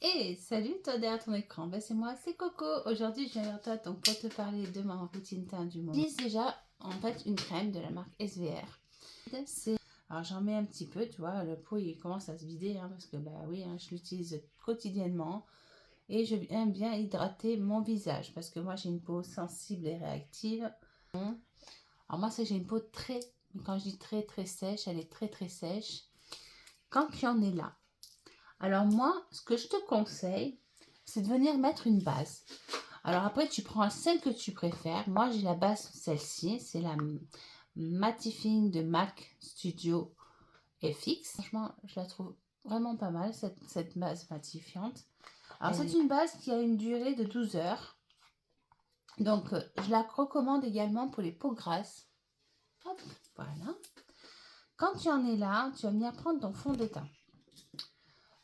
Et salut toi derrière ton écran, c'est moi, c'est Coco. Aujourd'hui je viens vers toi donc pour te parler de ma routine teint du moment. J'utilise déjà en fait une crème de la marque SVR. Alors j'en mets un petit peu, tu vois, le pot il commence à se vider parce que bah oui, je l'utilise quotidiennement. Et je viens bien hydrater mon visage parce que moi j'ai une peau sensible et réactive. Alors moi j'ai une peau très, quand je dis très sèche, elle est très sèche. Quand tu en es là, alors moi, ce que je te conseille, c'est de venir mettre une base. Alors après, tu prends celle que tu préfères. Moi, j'ai la base, celle-ci. C'est la Mattifying de MAC Studio FX. Franchement, je la trouve vraiment pas mal, cette base matifiante. Alors, c'est une base qui a une durée de 12 heures. Donc, je la recommande également pour les peaux grasses. Hop, voilà. Quand tu en es là, tu vas venir prendre ton fond de teint.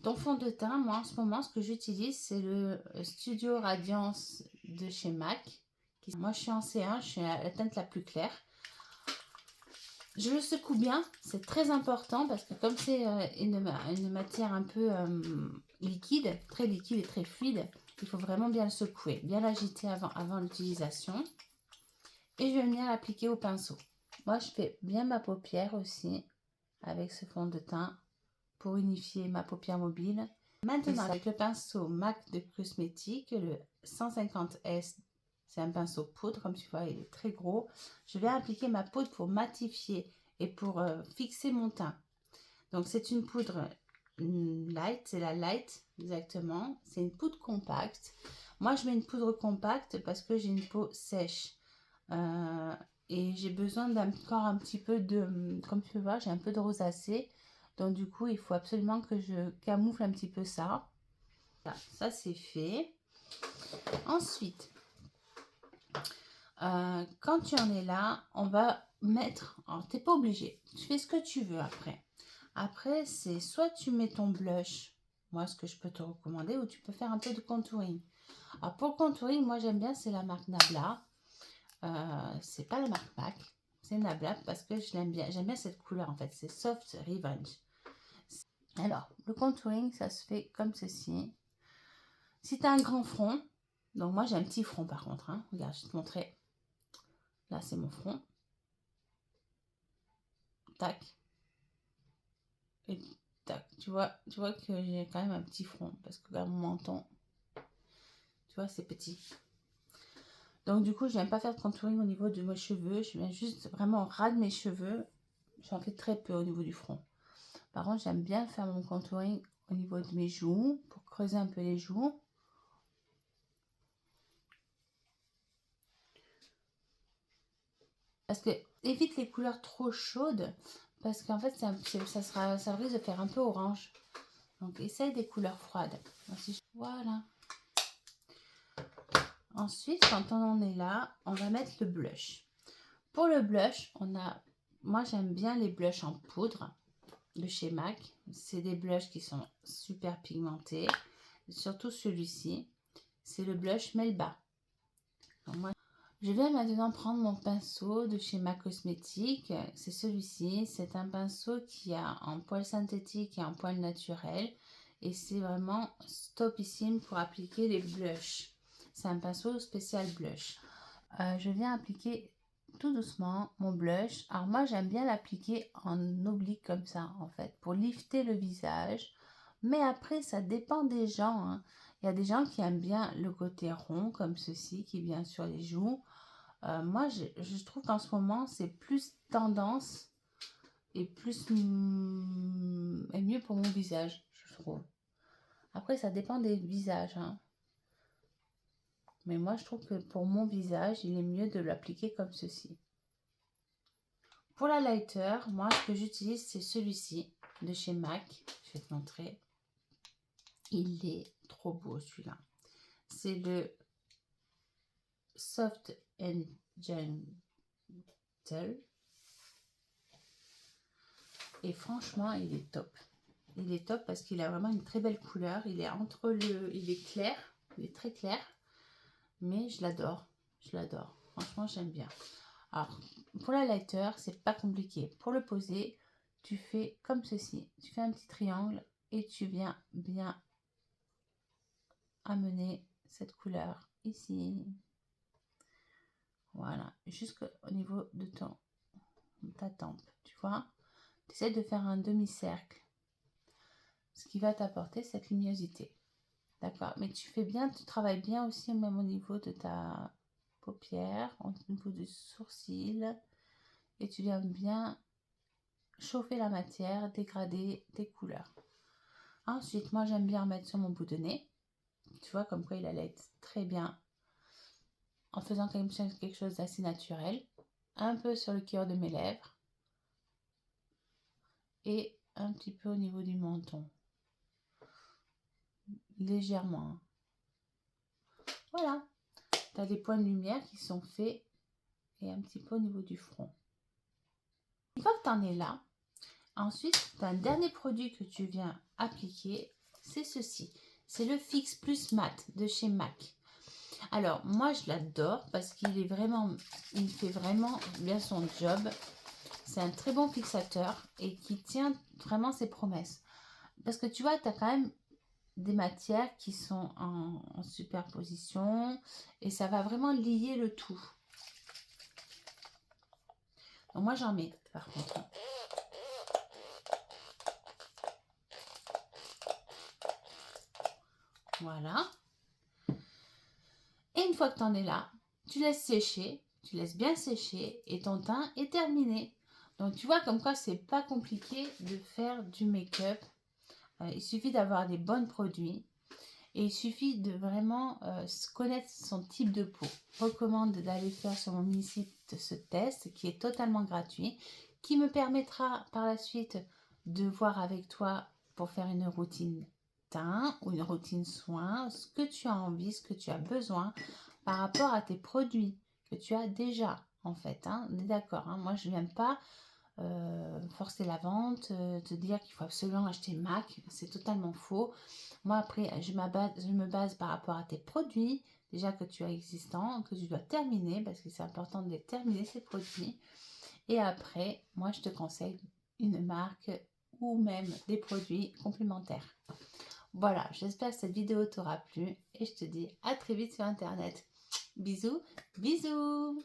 Ton fond de teint, moi en ce moment, ce que j'utilise, c'est le Studio Radiance de chez MAC. Moi, je suis en C1, je suis à la teinte la plus claire. Je le secoue bien, c'est très important parce que comme c'est une matière un peu liquide, très liquide et très fluide, il faut vraiment bien le secouer, bien l'agiter avant l'utilisation. Et je vais venir l'appliquer au pinceau. Moi, je fais bien ma paupière aussi avec ce fond de teint pour unifier ma paupière mobile. Maintenant, avec le pinceau MAC de Cosmétique, le 150S, c'est un pinceau poudre, comme tu vois, il est très gros. Je vais appliquer ma poudre pour matifier et pour fixer mon teint. Donc, c'est une poudre light, c'est la light, exactement. C'est une poudre compacte. Moi, je mets une poudre compacte parce que j'ai une peau sèche. Et j'ai besoin encore un petit peu de, comme tu vois, j'ai un peu de rosacée. Donc du coup, il faut absolument que je camoufle un petit peu ça. Voilà, ça c'est fait. Ensuite, quand tu en es là, on va mettre... Alors, t'es pas obligé. Tu fais ce que tu veux après. Après, c'est soit tu mets ton blush, moi ce que je peux te recommander, ou tu peux faire un peu de contouring. Alors pour le contouring, moi j'aime bien, c'est la marque Nabla. C'est pas la marque MAC, c'est Nabla parce que je l'aime bien. J'aime bien cette couleur en fait, c'est Soft Revenge. Alors, le contouring, ça se fait comme ceci. Si tu as un grand front, donc moi j'ai un petit front par contre, regarde, je vais te montrer. Là, c'est mon front. Tac. Et tac. Tu vois que j'ai quand même un petit front parce que là, mon menton, tu vois, c'est petit. Donc du coup, je n'aime pas faire de contouring au niveau de mes cheveux. Je viens juste vraiment ras de mes cheveux. J'en fais très peu au niveau du front. Par contre, j'aime bien faire mon contouring au niveau de mes joues pour creuser un peu les joues. Parce que évite les couleurs trop chaudes parce qu'en fait, ça risque de faire un peu orange. Donc, essaye des couleurs froides. Voilà. Ensuite, quand on en est là, on va mettre le blush. Pour le blush, moi j'aime bien les blushs en poudre de chez MAC. C'est des blushs qui sont super pigmentés. Surtout celui-ci. C'est le blush Melba. Donc, moi, je vais maintenant prendre mon pinceau de chez MAC Cosmétique. C'est celui-ci. C'est un pinceau qui a en poil synthétique et en poil naturel. Et c'est vraiment topissime pour appliquer les blushs. C'est un pinceau spécial blush. Je viens appliquer tout doucement mon blush. Alors moi j'aime bien l'appliquer en oblique comme ça en fait pour lifter le visage. Mais après ça dépend des gens. Il y a des gens qui aiment bien le côté rond comme ceci qui vient sur les joues. Moi je trouve qu'en ce moment c'est plus tendance et et mieux pour mon visage je trouve. Après ça dépend des visages. Mais moi je trouve que pour mon visage il est mieux de l'appliquer comme ceci. Pour la lighter, moi ce que j'utilise c'est celui-ci de chez MAC. Je vais te montrer. Il est trop beau celui-là. C'est le Soft and Gentle. Et franchement, il est top. Il est top parce qu'il a vraiment une très belle couleur. Il est il est clair. Il est très clair. Mais je l'adore. Je l'adore. Franchement, j'aime bien. Alors, pour la lighter, c'est pas compliqué. Pour le poser, tu fais comme ceci. Tu fais un petit triangle et tu viens bien amener cette couleur ici. Voilà, jusqu'au niveau de ta tempe, tu vois. Tu essaies de faire un demi-cercle, ce qui va t'apporter cette luminosité. D'accord, mais tu fais bien, tu travailles bien aussi même au niveau de ta paupière, au niveau du sourcil, et tu viens bien chauffer la matière, dégrader tes couleurs. Ensuite, moi j'aime bien mettre sur mon bout de nez, tu vois comme quoi il allait être très bien, en faisant quelque chose d'assez naturel, un peu sur le cœur de mes lèvres, et un petit peu au niveau du menton, légèrement. Voilà, tu as des points de lumière qui sont faits, et un petit peu au niveau du front. Une fois que tu en es là, ensuite, tu as un dernier produit que tu viens appliquer, c'est ceci. C'est le Fix Plus Matte de chez MAC. Alors, moi, je l'adore parce qu'il est vraiment, il fait vraiment bien son job. C'est un très bon fixateur et qui tient vraiment ses promesses. Parce que tu vois, tu as quand même des matières qui sont en superposition et ça va vraiment lier le tout. Donc moi, j'en mets par contre. Voilà. Et une fois que tu en es là, tu laisses sécher, tu laisses bien sécher et ton teint est terminé. Donc tu vois comme quoi c'est pas compliqué de faire du make-up. Il suffit d'avoir des bons produits et il suffit de vraiment connaître son type de peau. Je recommande d'aller faire sur mon mini-site ce test qui est totalement gratuit, qui me permettra par la suite de voir avec toi pour faire une routine teint ou une routine soin, ce que tu as envie, ce que tu as besoin par rapport à tes produits que tu as déjà en fait. Hein. On est d'accord, hein. Moi je ne viens pas forcer la vente, te dire qu'il faut absolument acheter MAC, c'est totalement faux. Moi après je me base par rapport à tes produits déjà que tu as existants, que tu dois terminer parce que c'est important de les terminer ces produits. Et après moi je te conseille une marque ou même des produits complémentaires. Voilà, j'espère que cette vidéo t'aura plu et je te dis à très vite sur internet. Bisous, bisous.